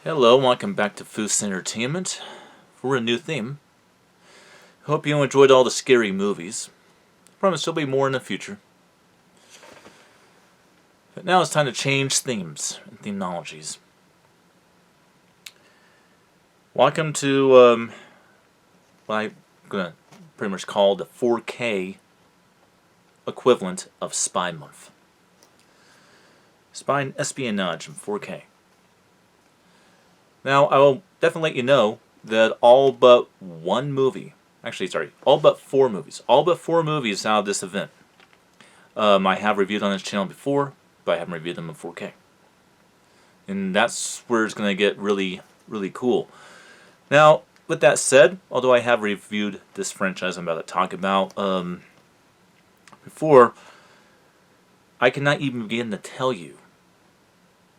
Hello, welcome back to Foos Entertainment for a new theme. Hope you enjoyed all the scary movies. Promise there'll be more in the future. But now it's time to change themes and themologies. Welcome to what I'm going to pretty much call the 4K equivalent of Spy Month. Spy and espionage in 4K. Now, I will definitely let you know that all but all but four movies out of this event I have reviewed on this channel before, but I haven't reviewed them in 4K. And that's where it's going to get really, really cool. Now, with that said, although I have reviewed this franchise I'm about to talk about before, I cannot even begin to tell you.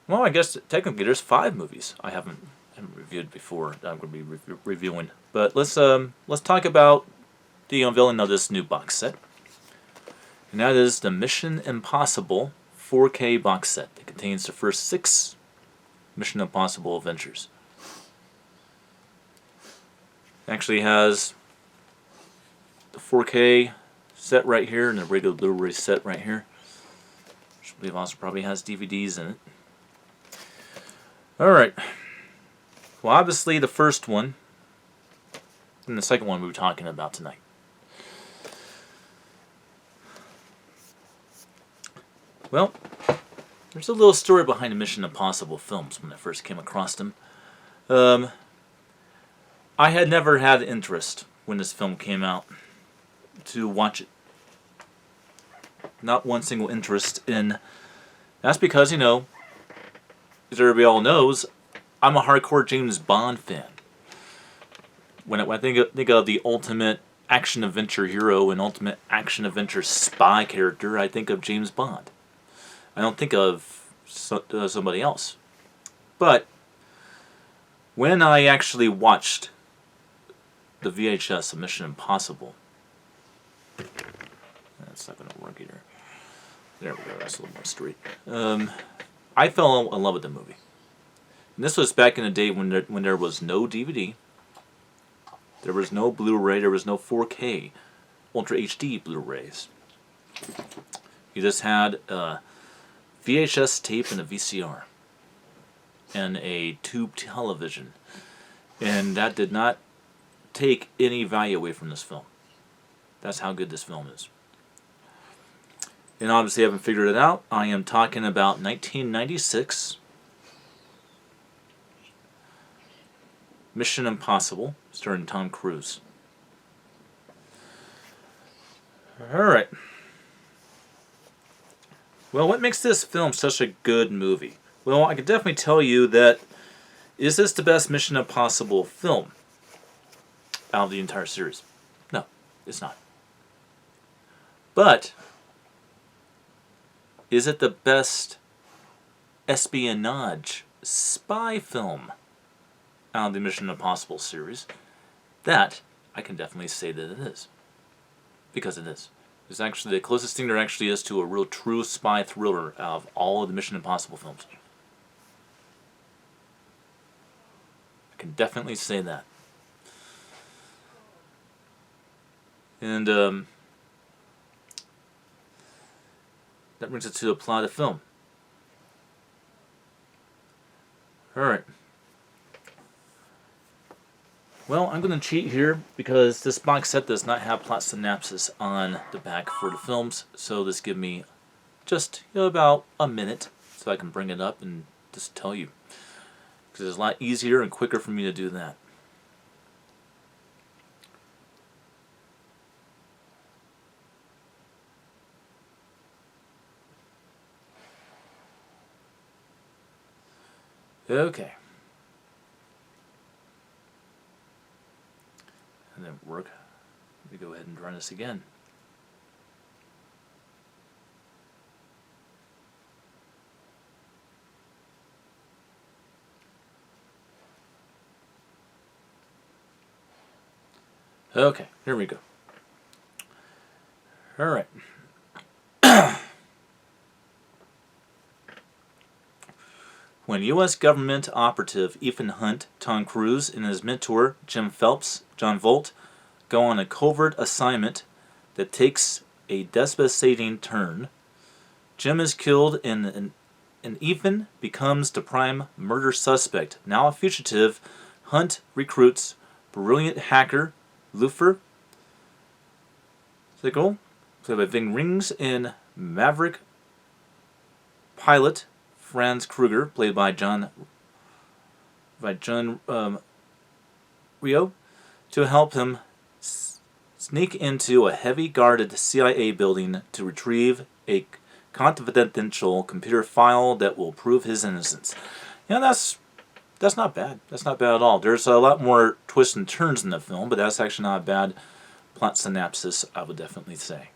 Well, I guess technically there's 5 movies I haven't reviewed before that I'm going to be reviewing. But let's talk about the unveiling of this new box set, and that is the Mission Impossible 4K box set. It contains the first 6 Mission Impossible adventures. It actually has the 4K set right here and the regular Blu-ray set right here, which I believe also probably has DVDs in it. Alright. Well, obviously the first one and the second one we were talking about tonight. Well, there's a little story behind the Mission Impossible films when I first came across them. I had never had interest when this film came out to watch it. Not one single interest in. That's because, as everybody all knows, I'm a hardcore James Bond fan. When I think of the ultimate action-adventure hero and ultimate action-adventure spy character, I think of James Bond. I don't think of somebody else. But when I actually watched the VHS of Mission Impossible, that's not going to work either. There we go, that's a little more straight. I fell in love with the movie. And this was back in the day when there was no DVD, there was no Blu-ray, there was no 4K Ultra HD Blu-rays. You just had a VHS tape and a VCR and a tube television, and that did not take any value away from this film. That's how good this film is. And obviously, I haven't figured it out. I am talking about 1996 Mission Impossible, starring Tom Cruise. Alright. Well, what makes this film such a good movie? Well, I can definitely tell you that, is this the best Mission Impossible film out of the entire series? No, it's not. But is it the best espionage spy film out of the Mission Impossible series? That I can definitely say that it is. Because it is. It's actually the closest thing there actually is to a real true spy thriller out of all of the Mission Impossible films. I can definitely say that. And that brings us to the plot of the film. Alright. Well, I'm going to cheat here because this box set does not have plot synopsis on the back for the films, so this gives me just about a minute so I can bring it up and just tell you. Because it's a lot easier and quicker for me to do that. Okay. And then work. Let me go ahead and run this again. Okay, here we go. All right. When U.S. government operative Ethan Hunt, Tom Cruise, and his mentor Jim Phelps, John Volt, go on a covert assignment that takes a devastating turn, Jim is killed and Ethan becomes the prime murder suspect. Now a fugitive, Hunt recruits brilliant hacker Luther Sickle, played by Ving Rhames, and maverick pilot Franz Kruger, played by John Rio, to help him sneak into a heavy guarded CIA building to retrieve a confidential computer file that will prove his innocence. That's not bad. That's not bad at all. There's a lot more twists and turns in the film, but that's actually not a bad plot synopsis, I would definitely say.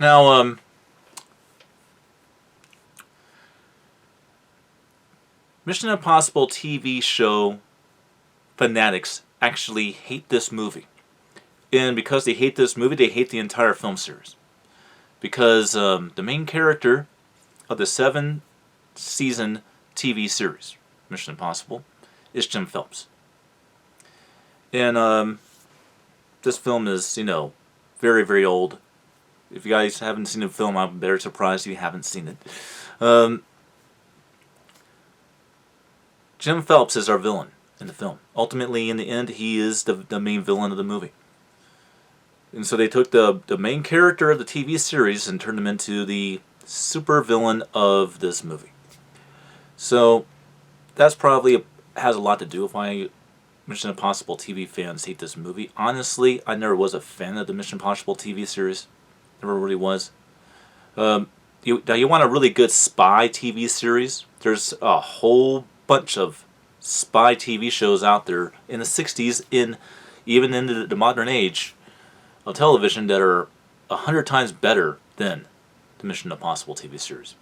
Now, Mission Impossible TV show fanatics actually hate this movie. And because they hate this movie, they hate the entire film series. Because the main character of the 7-season TV series, Mission Impossible, is Jim Phelps. And this film is, very, very old. If you guys haven't seen the film, I'm very surprised you haven't seen it. Jim Phelps is our villain in the film. Ultimately, in the end, he is the main villain of the movie. And so they took the main character of the TV series and turned him into the super villain of this movie. So that's probably has a lot to do with why Mission Impossible TV fans hate this movie. Honestly, I never was a fan of the Mission Impossible TV series. Never really was. You want a really good spy TV series? There's a whole bunch of spy TV shows out there in the 60s, even in the modern age of television, that are 100 times better than the Mission Impossible TV series.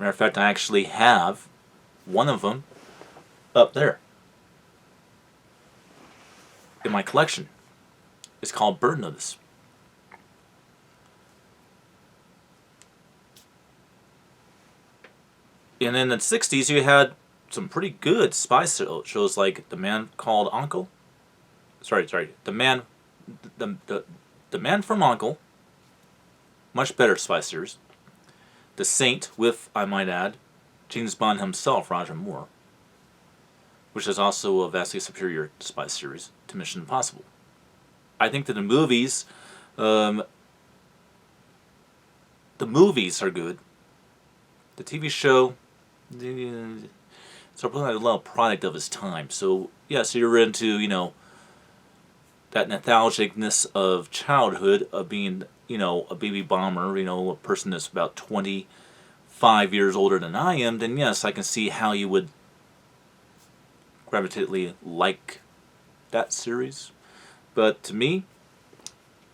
Matter of fact, I actually have one of them up there in my collection. It's called Bird Notice. And in the 60s, you had some pretty good spy shows like The Man Called Uncle. The Man from Uncle. Much better spy series. The Saint with, I might add, James Bond himself, Roger Moore, which is also a vastly superior spy series to Mission Impossible. I think that the movies are good. The TV show, it's a little product of its time. So you're into, that nostalgicness of childhood, of being, a baby bomber, a person that's about 25 years older than I am, then yes, I can see how you would gravitatively like that series. But to me,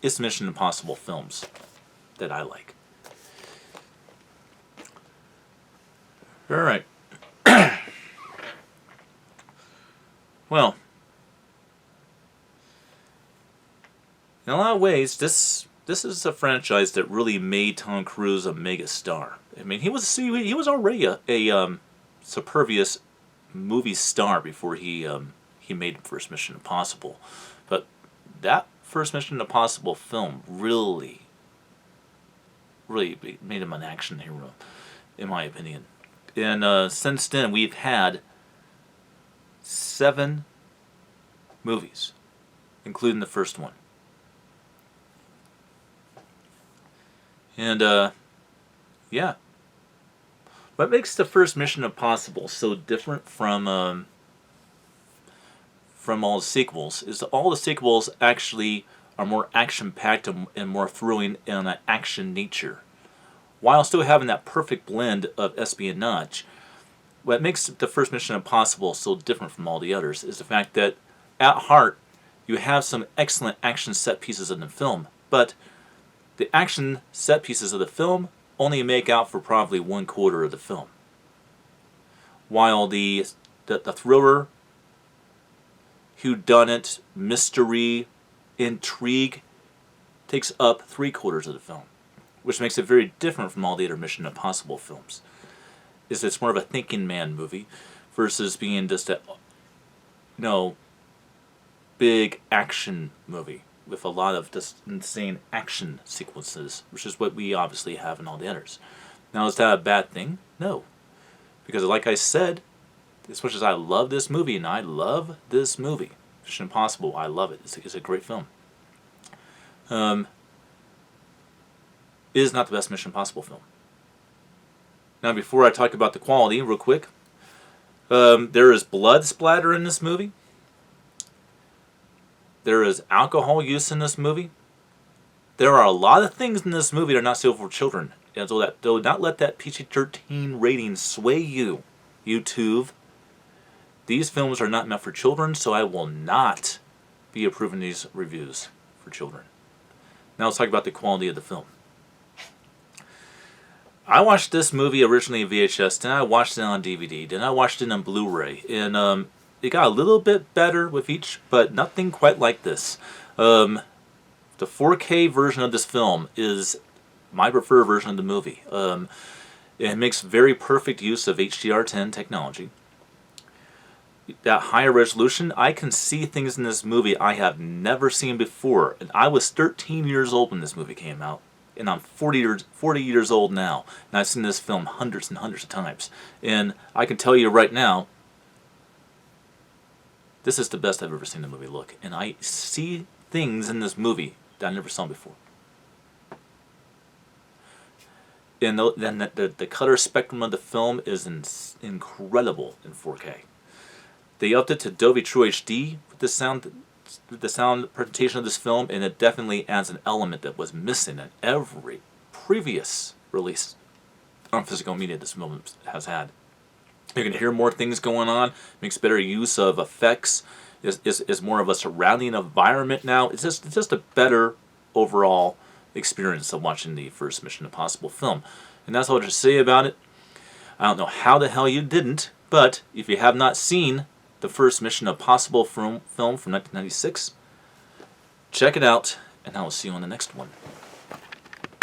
it's Mission Impossible films that I like. Alright. Well, in a lot of ways, this is a franchise that really made Tom Cruise a mega star. I mean, he was already a supervious movie star before he made the first Mission Impossible. But that first Mission Impossible film really made him an action hero, in my opinion. And since then, we've had 7 movies, including the first one. And, what makes the first Mission Impossible so different from all the sequels is that all the sequels actually are more action-packed and more thrilling in an action nature, while still having that perfect blend of espionage. What makes the first Mission Impossible so different from all the others is the fact that, at heart, you have some excellent action set pieces in the film, but the action set pieces of the film only make out for probably 1/4 of the film, while the thriller, whodunit, mystery, intrigue takes up 3/4 of the film, which makes it very different from all the other Mission Impossible films. Is it's more of a thinking man movie versus being just a big action movie with a lot of just insane action sequences, which is what we obviously have in all the others. Now, is that a bad thing? No. Because like I said, as much as I love this movie, and I love this movie, Mission Impossible, I love it. It's a great film. It is not the best Mission Impossible film. Now, before I talk about the quality, real quick, there is blood splatter in this movie. There is alcohol use in this movie. There are a lot of things in this movie that are not suitable for children. And so do not let that PG-13 rating sway you, YouTube. These films are not meant for children, so I will not be approving these reviews for children. Now let's talk about the quality of the film. I watched this movie originally in VHS, then I watched it on DVD, then I watched it on Blu-ray, and it got a little bit better with each, but nothing quite like this. The 4K version of this film is my preferred version of the movie. It makes very perfect use of HDR10 technology. That higher resolution, I can see things in this movie I have never seen before. And I was 13 years old when this movie came out. And I'm 40 years old now. And I've seen this film hundreds and hundreds of times. And I can tell you right now, this is the best I've ever seen the movie look. And I see things in this movie that I never saw before. And then the color spectrum of the film is incredible in 4K. They upped it to Dolby True HD with the sound presentation of this film, and it definitely adds an element that was missing in every previous release on physical media this film has had. You can hear more things going on, makes better use of effects, is more of a surrounding environment now. It's just a better overall experience of watching the first Mission Impossible film. And that's all I'll just say about it. I don't know how the hell you didn't, but if you have not seen the first Mission Impossible film from 1996, check it out, and I will see you on the next one.